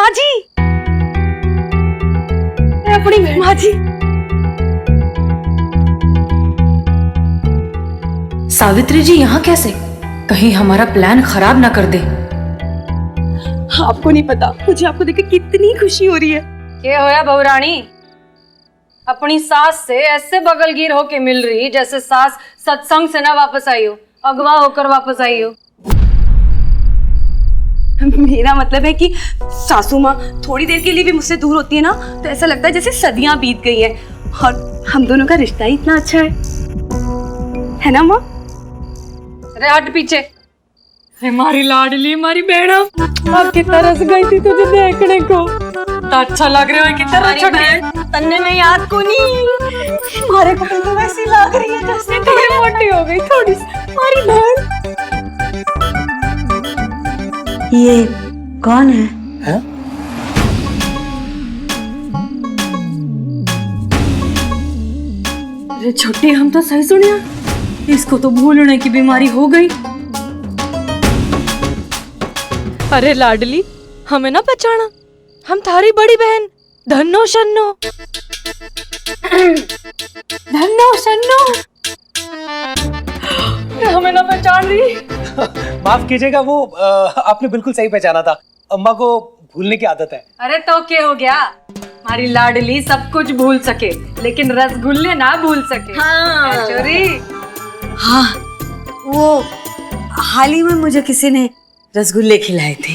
माँ जी, अपनी माँ जी। सावित्री जी यहाँ कैसे? कहीं हमारा प्लान खराब ना कर दे। आपको नहीं पता, मुझे आपको देख के कितनी खुशी हो रही है। क्या होया बहुरानी? अपनी सास से ऐसे बगलगीर होके मिल रही जैसे सास सत्संग से ना वापस आई हो, अगवा होकर वापस आई हो। मेरा मतलब है कि सासू माँ थोड़ी देर के लिए भी मुझसे दूर होती है ना तो ऐसा लगता है जैसे सदियां बीत गई हैं। और हम दोनों का रिश्ता ही इतना अच्छा है ना माँ? अरे हट पीछे। हमारी लाडली, हमारी बेड़ा, अब कितना रस गई थी तुझे देखने को। तो अच्छा लग रहा है, कितना छोटी तन्ने में याद को नहीं, हमारे को तो वैसी लग रही है जैसे थोड़ी मोटी हो गई थोड़ी सी हमारी बहन। ये कौन है? अरे छोटी, हम तो सही सुनिया, इसको तो भूलने की बीमारी हो गई। अरे लाडली, हमें ना पहचाना, हम थारी बड़ी बहन धन्नो शन्नो। धन्नो शन्नो, हमें ना पहचान रही। माफ कीजिएगा, वो आपने बिल्कुल सही पहचाना था। अम्मा को भूलने की आदत है। अरे तो क्या हो गया, हमारी लाडली सब कुछ भूल सके लेकिन रसगुल्ले ना भूल सके। हाँ चोरी। हाँ, वो हाल ही में मुझे किसी ने रसगुल्ले खिलाए थे।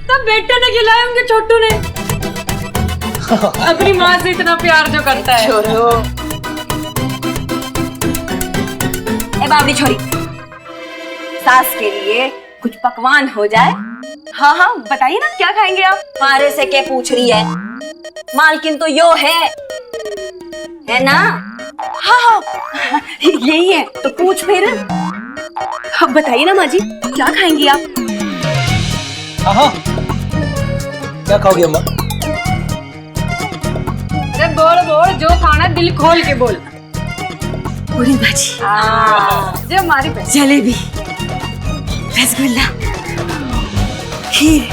तब बेटे ने खिलाए होंगे छोटू ने। अपनी माँ से इतना प्यार जो करता है। छोड़ो, ए बावड़ी छोरी, सास के लिए कुछ पकवान हो जाए। हाँ हाँ बताइए ना, क्या खाएंगे आप? मारे से क्या पूछ रही है? मालकिन तो यो है ना? हाँ हाँ यही है तो पूछ फिर। अब बताइए ना माँ जी, क्या खाएंगी आप? हाँ, क्या खाओगे अम्मा? अरे बोल बोल, जो खाना दिल खोल के बोल। पूरी भाजी, जो हमारी बहन। जलेबी, रसगुल्ला, खीर,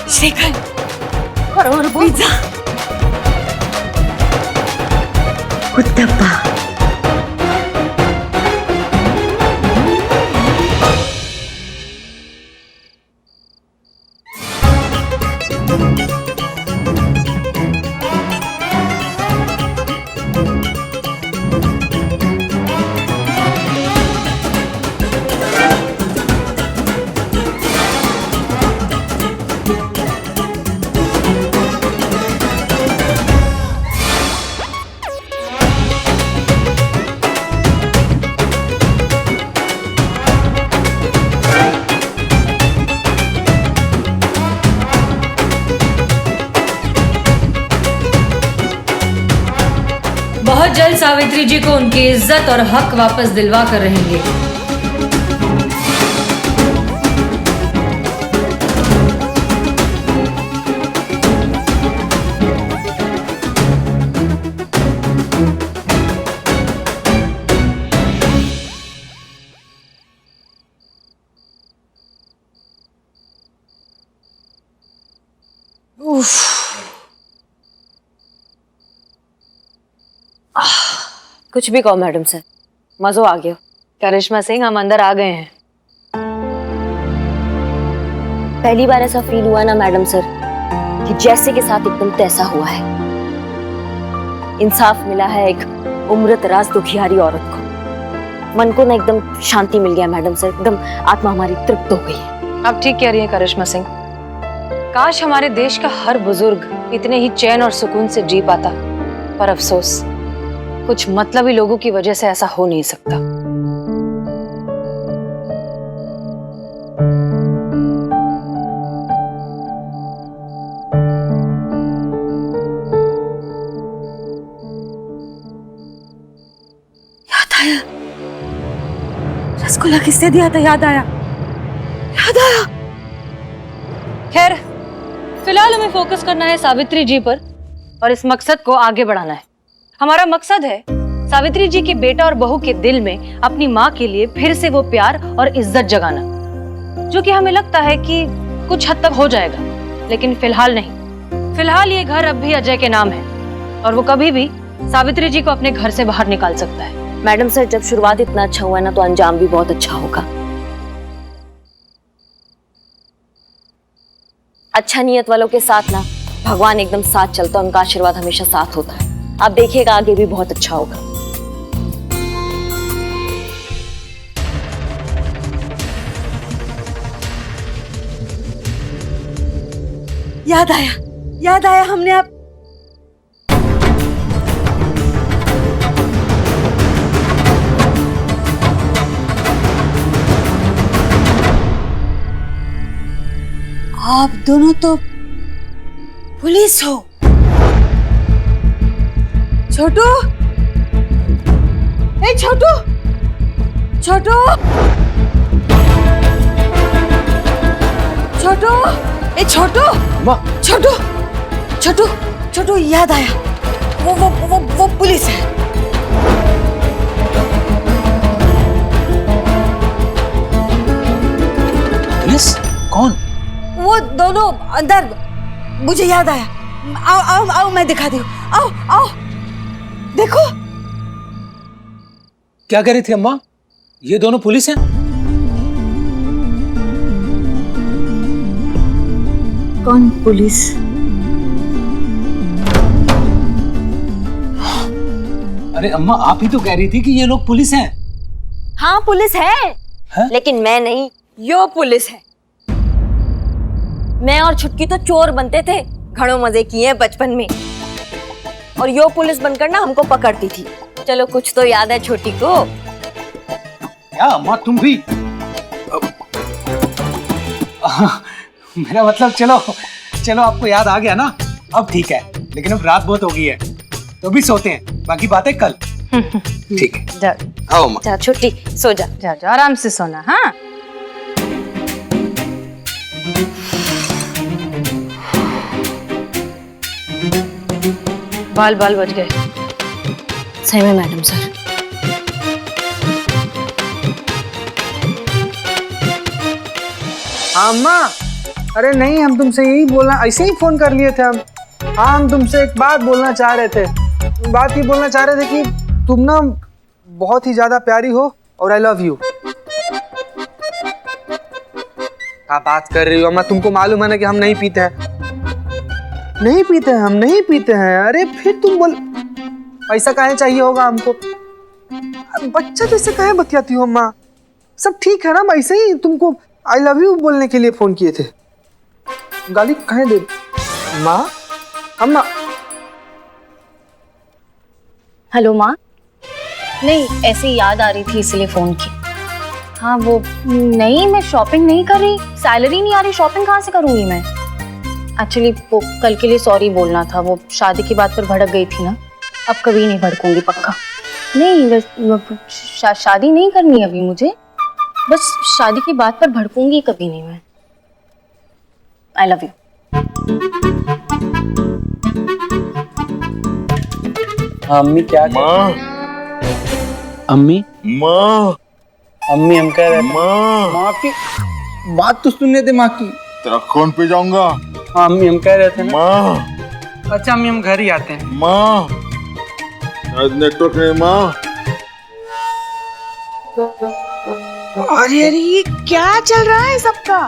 श्रीखंड और पिज्जा, उत्तप्पा। बहुत जल्द सावित्री जी को उनकी इज्जत और हक वापस दिलवा कर रहेंगे। कुछ भी कहो मैडम सर, मजो आ गया। करिश्मा सिंह, हम अंदर आ गए हैं। पहली बार ऐसा फील हुआ ना मैडम सर कि जैसे के साथ एकदम तैसा हुआ है। इंसाफ मिला है एक उम्रदराज दुखियारी औरत को। मन को ना एकदम शांति मिल गया मैडम सर, एकदम आत्मा हमारी तृप्त हो गई है। आप ठीक कह रही हैं करिश्मा सिंह। काश हमारे देश का हर बुजुर्ग इतने ही चैन और सुकून से जी पाता, पर अफसोस कुछ मतलबी लोगों की वजह से ऐसा हो नहीं सकता। याद आया, रसगुल्ला किसने दिया था? याद आया। खैर, फिलहाल हमें फोकस करना है सावित्री जी पर और इस मकसद को आगे बढ़ाना है। हमारा मकसद है सावित्री जी के बेटा और बहू के दिल में अपनी माँ के लिए फिर से वो प्यार और इज्जत जगाना, जो कि हमें लगता है कि कुछ हद तक हो जाएगा, लेकिन फिलहाल नहीं। फिलहाल ये घर अब भी अजय के नाम है और वो कभी भी सावित्री जी को अपने घर से बाहर निकाल सकता है। मैडम सर, जब शुरुआत इतना अच्छा हुआ है ना, तो अंजाम भी बहुत अच्छा होगा। अच्छा नियत वालों के साथ ना भगवान एकदम साथ चलता है, उनका आशीर्वाद हमेशा साथ होता है। आप देखिएगा आगे भी बहुत अच्छा होगा। याद आया हमने आप दोनों तो पुलिस हो। छोटू, ए छोटू, छोटू, छोटू, ए छोटू, छोटू, छोटू, छोटू, याद आया, वो पुलिस है। पुलिस? कौन? वो दोनों अंदर, मुझे याद आया। आओ आओ आओ, मैं दिखाती हूँ। आओ आओ, देखो। क्या कह रही थी अम्मा? ये दोनों पुलिस हैं? कौन पुलिस? अरे अम्मा, आप ही तो कह रही थी कि ये लोग पुलिस हैं। हाँ पुलिस है, है? लेकिन मैं नहीं, यो पुलिस है। मैं और छुटकी तो चोर बनते थे, घड़ों मजे किए हैं बचपन में, और यो पुलिस बनकर ना हमको पकड़ती थी। चलो कुछ तो याद है छोटी को। क्या अम्मा, तुम भी? मेरा मतलब, चलो चलो, आपको याद आ गया ना, अब ठीक है। लेकिन अब रात बहुत हो गई है, तो भी सोते हैं, बाकी बातें कल। ठीक है, जा आओ अम्मा। जा छोटी, सो जा। जा जा, आराम से सोना। हाँ, बाल बाल बच गए। सही में मैडम सर। अम्मा, अरे नहीं, हम तुमसे यही बोलना, ऐसे ही फोन कर लिए थे हम। हाँ, हम तुमसे एक बात बोलना चाह रहे थे। बात ये बोलना चाह रहे थे कि तुम ना बहुत ही ज्यादा प्यारी हो और आई लव यू। क्या बात कर रही हो अम्मा? तुमको मालूम है ना कि हम नहीं पीते हैं। नहीं पीते हैं, हम नहीं पीते हैं। अरे फिर तुम बोल, पैसा काहे चाहिए होगा हमको? बच्चा जैसे काहे बतियाती हो अम्मा? सब ठीक है ना? वैसे ही तुमको आई लव यू बोलने के लिए फोन किए थे। गाली काहे दे? माँ, अम्मा। हेलो माँ। नहीं, ऐसे ही याद आ रही थी इसलिए फोन की। हाँ वो नहीं, मैं शॉपिंग नहीं कर रही, सैलरी नहीं आ रही, शॉपिंग कहाँ से करूँगी मैं। एक्चुअली वो कल के लिए सॉरी बोलना था, वो शादी की बात पर भड़क गई थी ना। अब कभी नहीं भड़कूंगी पक्का। नहीं, शादी नहीं करनी अभी मुझे, बस शादी की बात पर भड़कूंगी कभी नहीं मैं। I love you. अम्मी क्या? माँ, अम्मी, माँ, अम्मी हम कह रहे थे माँ की बात तो सुनने थे माँ की। तेरा खून पी जाऊंगा। हाँ अम्मी, हम कह रहे थे ना। माँ, अच्छा अम्मी, हम घर ही आते हैं। माँ, नेटवर्क नहीं माँ। अरे ये क्या चल रहा है सबका?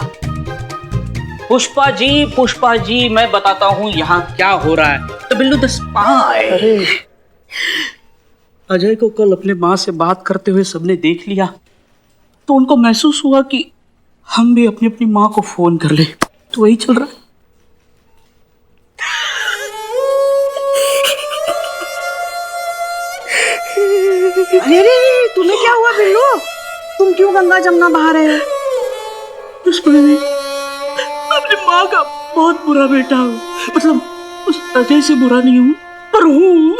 पुष्पा जी, मैं बताता हूँ यहाँ क्या हो रहा है। तो बिल्लू द स्पाई। अजय को कल अपने माँ से बात करते हुए सबने देख लिया, तो उनको महसूस हुआ कि हम भी अपनी अपनी माँ को फोन कर ले। तो वही चल रहा है। अरे तुम्हें क्या हुआ बिल्लू? तुम क्यों गंगा जमुना बहा रहे हो? अपनी माँ का बहुत बुरा बेटा हूँ, मतलब उस अजय से बुरा नहीं हूँ, पर हूँ।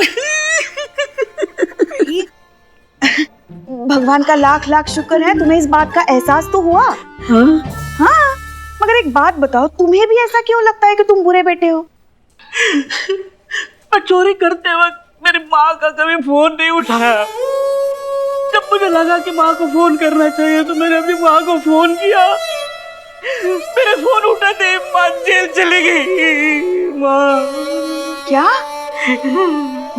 भगवान का लाख लाख शुक्र है, तुम्हें इस बात का एहसास तो हुआ। हाँ, मगर एक बात बताओ, तुम्हें भी ऐसा क्यों लगता है कि तुम बुरे बेटे हो? मैं चोरी करते वक्त मेरी माँ का कभी फोन नहीं उठाया। जब मुझे लगा कि माँ को फोन करना चाहिए तो मैंने अपनी माँ को फोन किया। मेरे फोन उठाते माँ जेल चली गई। माँ क्या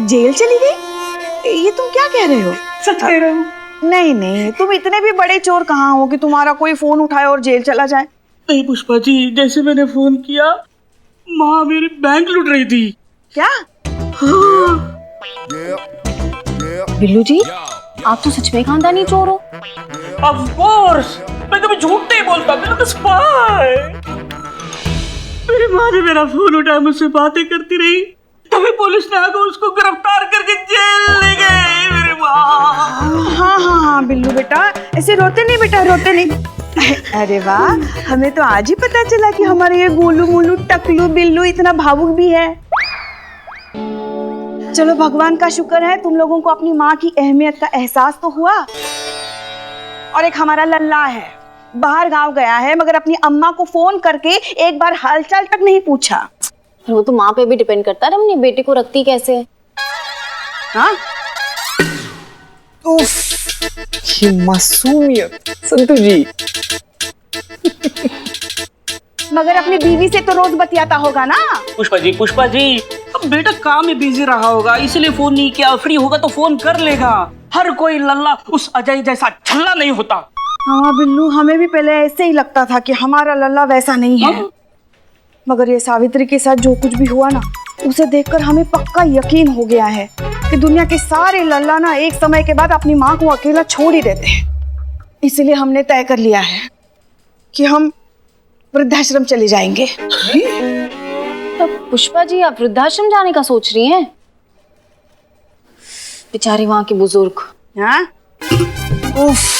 जेल चली गई? ये तुम क्या कह रहे हो? सच कह रहा हूँ। नहीं नहीं, तुम इतने भी बड़े चोर कहाँ हो कि तुम्हारा कोई फोन उठाए और जेल चला जाए। नहीं पुष्पा जी, जैसे मैंने फोन किया माँ मेरी बैंक लूट रही थी। क्या? बिल्लू जी, आप तो सच में खानदानी चोर हो। Of course, मैं कभी झूठ नहीं बोलता। मैं तो स्पाई। मेरी माँ ने मेरा फोन उठाया, मुझसे बातें करती रही, तभी पुलिस ने आकर उसको गिरफ्तार करके जेल ले गई। मेरी माँ। हाँ हाँ हाँ बिल्लू बेटा, ऐसे रोते नहीं बेटा, रोते नहीं। अरे वाह, हमें तो आज ही पता चला कि हमारे ये गोलू मोलू टकलू बिल्लू इतना भावुक भी है। चलो भगवान का शुक्र है तुम लोगों को अपनी माँ की अहमियत का एहसास तो हुआ। और एक हमारा लल्ला है, बाहर गांव गया है मगर अपनी अम्मा को फोन करके एक बार हालचाल तक नहीं पूछा। वो तो माँ पे भी डिपेंड करता है, अपनी बेटे को रखती कैसे है। हाँ ये मासूमियत संतु जी। मगर अपनी बीवी से तो रोज बतियाता होगा ना। पुष्पा जी, अब बेटा काम में बिजी रहा होगा इसलिए फोन नहीं किया। फ्री होगा तो फोन कर लेगा। हर कोई लल्ला उस अजय जैसा छल्ला नहीं होता। हाँ बिल्लू, हमें भी पहले ऐसे ही लगता था कि हमारा लल्ला वैसा नहीं है। मगर ये सावित्री के साथ जो कुछ भी हुआ ना, उसे देखकर हमें पक्का यकीन हो गया है कि दुनिया के सारे लल्ला ना एक समय के बाद अपनी माँ को अकेला छोड़ ही देते हैं। इसलिए हमने तय कर लिया है कि हम वृद्धाश्रम चले जाएंगे। तो पुष्पा जी, आप वृद्धाश्रम जाने का सोच रही हैं? बेचारे वहां के बुजुर्ग। हाँ? उफ।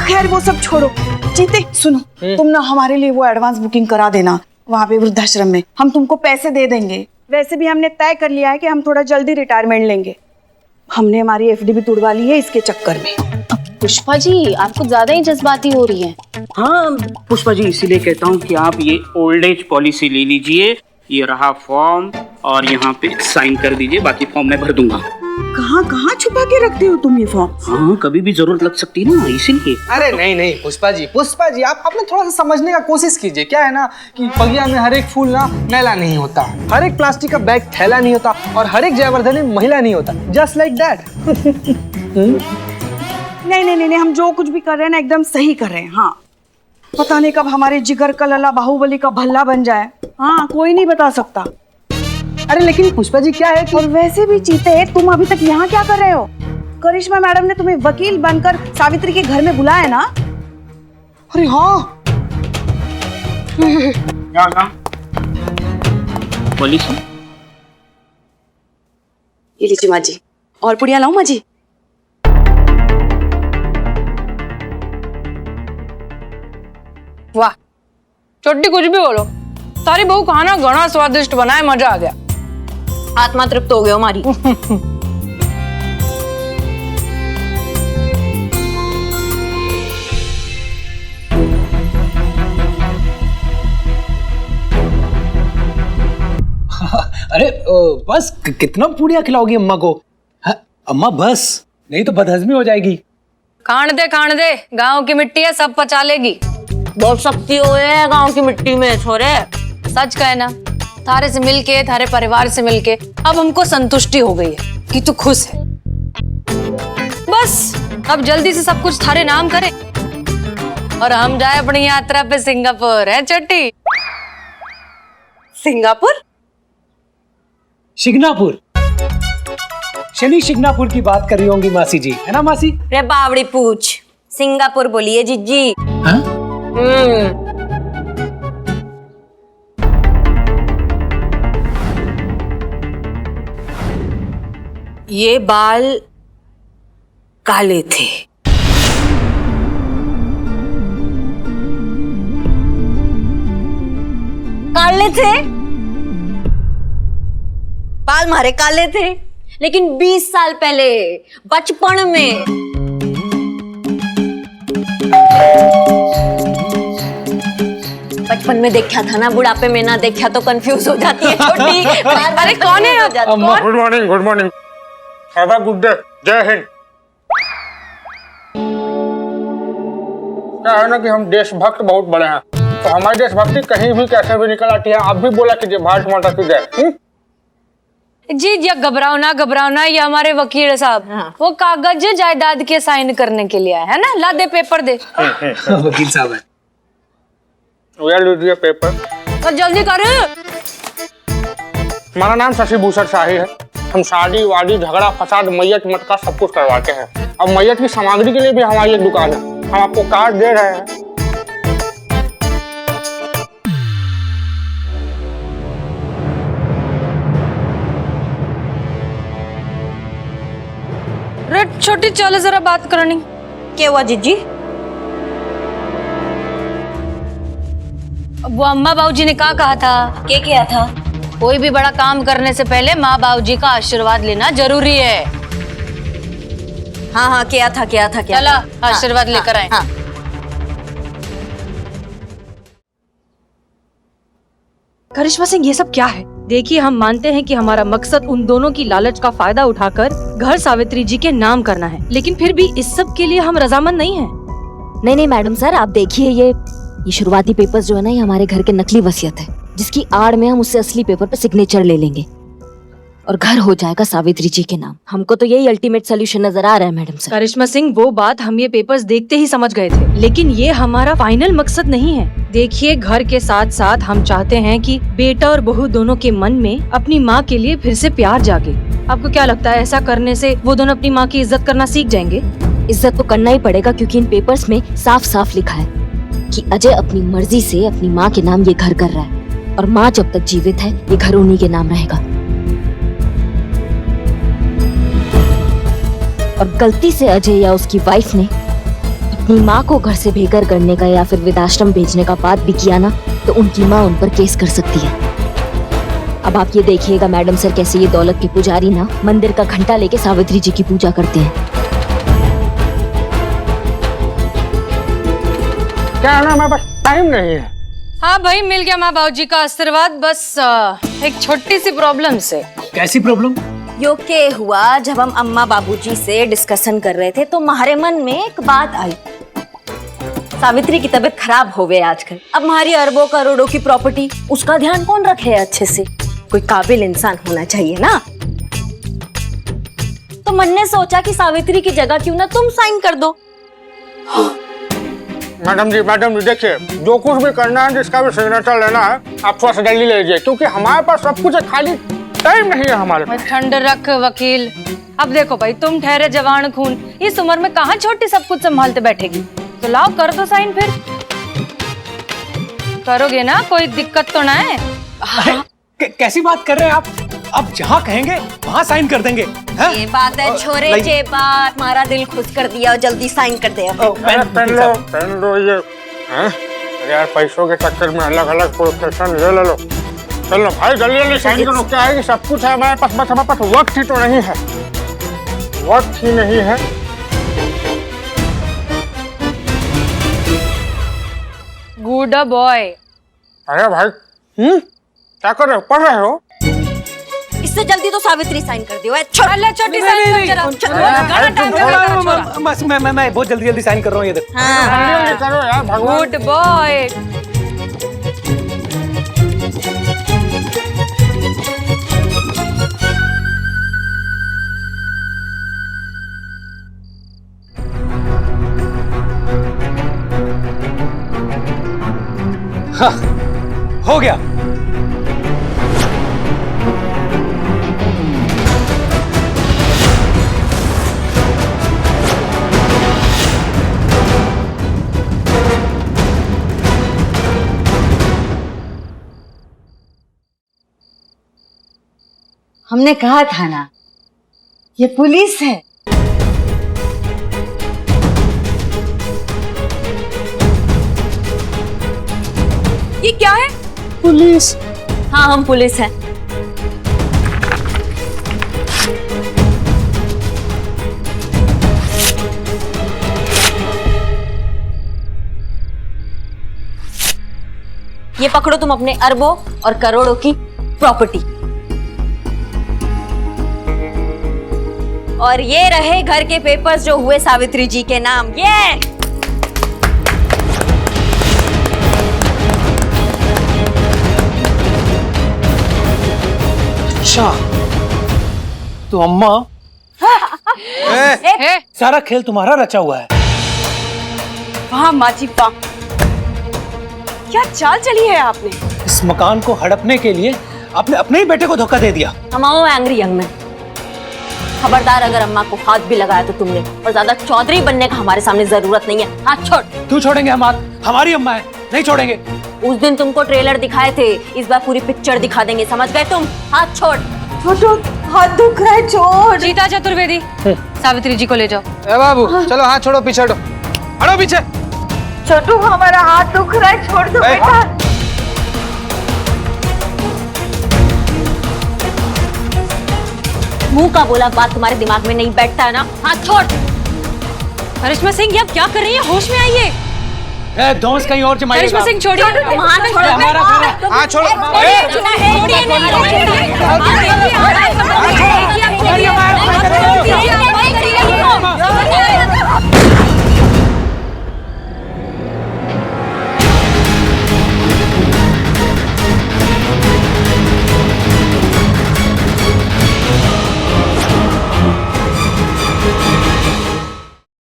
खैर वो सब छोड़ो। जीते सुनो, तुम ना हमारे लिए वो एडवांस बुकिंग करा देना वहाँ पे वृद्धाश्रम में। हम तुमको पैसे दे देंगे। वैसे भी हमने तय कर लिया है कि हम थोड़ा जल्दी रिटायरमेंट लेंगे। हमने हमारी एफडी भी तुड़वा ली है इसके चक्कर में। पुष्पा जी, आप कुछ ज्यादा ही जज्बाती हो रही हैं। हाँ पुष्पा जी, इसीलिए कहता हूँ कि आप ये ओल्ड एज पॉलिसी ले लीजिए। ये रहा फॉर्म और यहाँ पे साइन कर दीजिए, बाकी फॉर्म मैं भर दूंगा। कहाँ कहाँ छुपा के रखते हो तुम ये फॉर्म? हाँ, कभी भी जरूरत लग सकती है ना, इसीलिए। अरे नहीं पुष्पा जी आप अपने थोड़ा सा समझने का कोशिश कीजिए। क्या है ना कि बगिया में हर एक फूल ना मैला नहीं होता, हर एक प्लास्टिक का बैग थैला नहीं होता और हर एक जयवर्धन महिला नहीं होता। Just like that. नहीं, हम जो कुछ भी कर रहे हैं ना एकदम सही कर रहे हैं। हाँ, पता नहीं कब हमारे जिगर का लला बाहुबली का भल्ला बन जाए। हाँ, कोई नहीं बता सकता। अरे लेकिन पुष्पा जी क्या है कि... और वैसे भी चीते, तुम अभी तक यहाँ क्या कर रहे हो? करिश्मा मैडम ने तुम्हें वकील बनकर सावित्री के घर में बुलाया ना? अरे हाँ। क्या पुलिस? ये लीजिए माँ जी, और पुड़िया लाऊं माँ जी? वाह छोटी, कुछ भी बोलो, सारी बहू खाना घना स्वादिष्ट बनाए, मजा आ गया। आत्मा तृप्त हो गई हमारी। अरे बस कितना पूड़िया खिलाओगी अम्मा को? अम्मा बस, नहीं तो बदहजमी हो जाएगी। खान दे, गांव की मिट्टी है, सब पचा लेगी। बहुत शक्ति हो है गांव की मिट्टी में छोरे। सच कहे ना, थारे से मिलके, थारे परिवार से मिलके अब हमको संतुष्टि हो गई है कि तू खुश है। बस अब जल्दी से सब कुछ थारे नाम करे और हम जाए अपनी यात्रा पे सिंगापुर। है छोटी? सिंगापुर? शिग्नापुर, शनि शिग्नापुर की बात कर रही होंगी मासी जी, है ना मासी? रे बावड़ी पूछ, सिंगापुर बोलिए जीजी। हाँ? ये बाल काले थे। काले थे? बाल मारे काले थे, लेकिन 20 साल पहले बचपन में बचपन में देखा था ना, बुढ़ापे में ना देखा तो कंफ्यूज हो जाती है छोटी। अरे कौन है आप? कौन? Good morning, good morning, have a good day, जय हिंद। क्या है ना कि हम देशभक्त बहुत बड़े हैं, तो हमारी देशभक्ति कहीं भी कैसे भी निकल आती है। आप भी बोला कीजिए भारत माता की जय। जी या घबराओ ना, ये हमारे वकील साहब, वो कागज जायदाद के साइन करने के लिए आए है ना। ला दे पेपर दे। वकील साहब है। ये लीजिए पेपर। और जल्दी कर। हमारा नाम शशि भूषण शाही है। हम शादी वादी झगड़ा फसाद मैयत मटका सब कुछ करवाते हैं। अब मैयत की सामग्री के लिए भी हमारी एक दुकान है, हम आपको कार्ड दे रहे हैं। रेड छोटी चलो जरा बात करनी। क्या हुआ जीजी? वो अम्मा बाबूजी ने क्या कहा था? क्या किया था? कोई भी बड़ा काम करने से पहले माँ बाबूजी का आशीर्वाद लेना जरूरी है। हाँ हाँ किया था। चला आशीर्वाद लेकर आए। हाँ। करिश्मा सिंह, ये सब क्या है? देखिए, हम मानते हैं कि हमारा मकसद उन दोनों की लालच का फायदा उठाकर घर सावित्री जी के नाम करना है, लेकिन फिर भी इस सब के लिए हम रजामंद नहीं हैं। नहीं मैडम सर, आप देखिए ये शुरुआती पेपर्स जो है ना, ये हमारे घर के नकली वसीयत है, जिसकी आड़ में हम उससे असली पेपर पे सिग्नेचर ले लेंगे और घर हो जाएगा सावित्री जी के नाम। हमको तो यही अल्टीमेट सोल्यूशन नजर आ रहा है मैडम सर। करिश्मा सिंह, वो बात हम ये पेपर्स देखते ही समझ गए थे, लेकिन ये हमारा फाइनल मकसद नहीं है। देखिए, घर के साथ साथ हम चाहते हैं कि बेटा और बहू दोनों के मन में अपनी माँ के लिए फिर से प्यार जागे। आपको क्या लगता है, ऐसा करने से वो दोनों अपनी माँ की इज्जत करना सीख जाएंगे? इज्जत तो करना ही पड़ेगा, क्योंकि इन पेपर्स में साफ साफ लिखा है कि अजय अपनी मर्जी से अपनी माँ के नाम ये घर कर रहा है, और माँ जब तक जीवित है ये घर उन्हीं के नाम रहेगा। और गलती से अजय या उसकी वाइफ ने अपनी माँ को घर से बेघर करने का या फिर वृद्धाश्रम भेजने का बात भी किया ना, तो उनकी माँ उन पर केस कर सकती है। अब आप ये देखिएगा मैडम सर, कैसे ये दौलत के पुजारी ना मंदिर का घंटा लेके सावित्री जी की पूजा करते हैं। क्या है ना, हमारे पास टाइम नहीं है। हाँ भाई, मिल गया माँ बाबूजी का आशीर्वाद, बस एक छोटी सी प्रॉब्लम से। कैसी प्रॉब्लम? यो के हुआ, जब हम अम्मा बाबूजी से डिस्कशन कर रहे थे तो हमारे मन में एक बात आई। सावित्री की तबीयत खराब हो गई आजकल, अब हमारी अरबों करोड़ों की प्रॉपर्टी, उसका ध्यान कौन रखे अच्छे से? कोई काबिल इंसान होना चाहिए ना। तो मन ने सोचा कि सावित्री की जगह क्यों ना तुम साइन कर दो। मैडम जी देखिए, जो कुछ भी करना है, जिसका भी सिग्नेचर लेना है, आप थोड़ा सा जल्दी ले लीजिए, क्योंकि हमारे पास सब कुछ है, खाली टाइम नहीं है हमारे पास। ठंड रख वकील। अब देखो भाई, तुम ठहरे जवान खून, इस उम्र में कहाँ छोटी सब कुछ संभालते बैठेगी। तो लाओ कर दो साइन, फिर करोगे ना, कोई दिक्कत तो ना है। कैसी बात कर रहे हैं आप? अब जहाँ कहेंगे वहाँ साइन कर देंगे। ये बात है छोरे, ये बात हमारा दिल खुश कर दिया, और जल्दी साइन कर दे। पेन लो ये। यार पैसों के चक्कर में अलग अलग प्रोफेशन ले लो। चलो भाई जल्दी जल्दी साइन करो। क्या है कि सब कुछ है हमारे पास, बस हमारे पास वक्त ही तो नहीं है, वक्त ही नहीं है। Good boy. अरे भाई, क्या कर रहे हो? पढ़ रहे हो? इससे जल्दी तो सावित्री साइन कर दियो। छोटी साइन जरा। बस मैं बहुत जल्दी साइन कर रहा हूँ। ये देखो। जल्दी करो यार भगवान। Good boy. हाँ, हो गया। हमने कहा था ना, ये पुलिस है। ये क्या है? पुलिस? हाँ, हम पुलिस हैं। ये पकड़ो तुम अपने अरबों और करोड़ों की प्रॉपर्टी। और ये रहे घर के पेपर्स जो हुए सावित्री जी के नाम। ये अच्छा, तो अम्मा सारा खेल तुम्हारा रचा हुआ है। वाह माँ जी वाह, क्या चाल चली है आपने। इस मकान को हड़पने के लिए आपने अपने ही बेटे को धोखा दे दिया। हमाओ एंग्री यंग मैन, खबरदार अगर अम्मा को हाथ भी लगाया तो तुमने, और ज्यादा चौधरी बनने का हमारे सामने जरूरत नहीं है। हाथ छोड़। क्यों छोड़ेंगे हम हाथ? हमारी अम्मा है, नहीं छोड़ेंगे। उस दिन तुमको ट्रेलर दिखाए थे, इस बार पूरी पिक्चर दिखा देंगे, समझ गए तुम? हाथ छोड़। छोटू हाथ दुख रहा है, छोड़। जीता चतुर्वेदी, सावित्री जी को ले जाओ। ए बाबू चलो हाथ छोड़ो, पीछे हटो, हटो पीछे। छोटू हमारा हाथ दुख रहा है, छोड़ दो बेटा। मुंह का बोला बात तुम्हारे दिमाग में नहीं बैठता है ना? हाथ छोड़। करिश्मा सिंह, ये आप क्या कर रही हैं? होश में आइए। दोस्त कहीं और जमाइएगा। करिश्मा सिंह छोड़िए। हाथ छोड़ो। हमारा घर है। हाथ छोड़ो। छोड़िए।